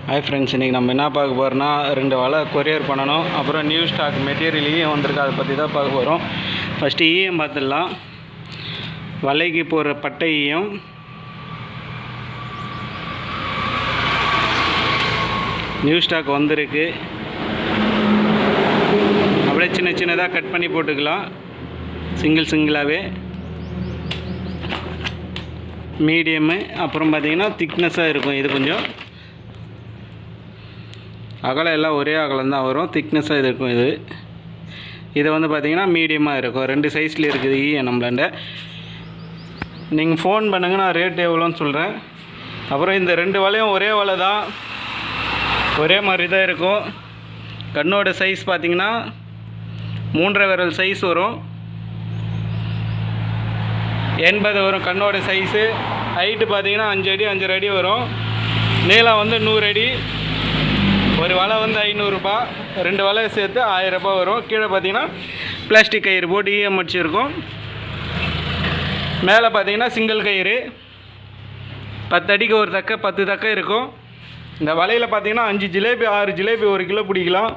Hi friends, இன்றைக்கி நம்ம என்ன பார்க்க போகிறோன்னா 2 வலை கொரியர் பண்ணணும். அப்புறம் நியூ ஸ்டாக் மெட்டீரியலையும் வந்திருக்கு, அதை பற்றி தான் பார்க்க போகிறோம். ஃபஸ்ட்டு ஈயம் பார்த்துடலாம். வலைக்கு போகிற பட்டை ஈயம், நியூ ஸ்டாக் வந்திருக்கு. அப்படியே சின்ன சின்னதாக கட் பண்ணி போட்டுக்கலாம், சிங்கிளாகவே. மீடியமு, அப்புறம் பார்த்திங்கன்னா திக்னஸாக இருக்கும். இது கொஞ்சம் அகலம் எல்லாம் ஒரே அகலம் தான் வரும், திக்னஸாக இது இருக்கும். இது வந்து பார்த்திங்கன்னா மீடியமாக இருக்கும். 2 சைஸில் இருக்குது நம்மளாண்ட. நீங்கள் ஃபோன் பண்ணுங்கள், நான் ரேட் எவ்வளோன்னு சொல்கிறேன். அப்புறம் இந்த 2 வலையும் ஒரே வலை தான், ஒரே மாதிரி தான் இருக்கும். கண்ணோட சைஸ் பார்த்திங்கன்னா 3.5 விரல் சைஸ் வரும், 80 வரும் கண்ணோட சைஸு. ஹைட்டு பார்த்திங்கன்னா 5 அடி 5.5 அடி வரும். நீளம் வந்து 100 அடி. ஒரு வலை வந்து 500 ரூபாய், 2 வலை சேர்த்து 1000 ரூபாய் வரும். கீழே பார்த்தீங்கன்னா பிளாஸ்டிக் கயிறு போட்டு ஈயம் அடிச்சிருக்கும். மேலே பார்த்தீங்கன்னா சிங்கிள் கயிறு, 10 அடிக்கு ஒரு தக்கை, 10 தக்கை இருக்கும். இந்த வலையில் பார்த்தீங்கன்னா 5 ஜிலேபி 6 ஜிலேபி 1 கிலோ பிடிக்கலாம்.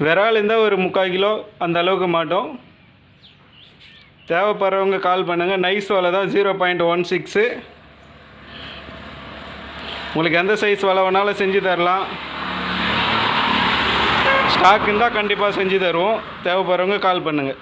விரால் இருந்தால் ஒரு 3/4 கிலோ அந்த அளவுக்கு மாட்டோம். தேவைப்படுறவங்க கால் பண்ணுங்கள். நைஸ் வலை தான், 0.16. உங்களுக்கு எந்த சைஸ் வலை வேணாலும் செஞ்சு தரலாம். ஸ்டாக் இருந்தால் கண்டிப்பாக செஞ்சு தருவோம். தேவைப்படுறவங்க கால் பண்ணுங்கள்.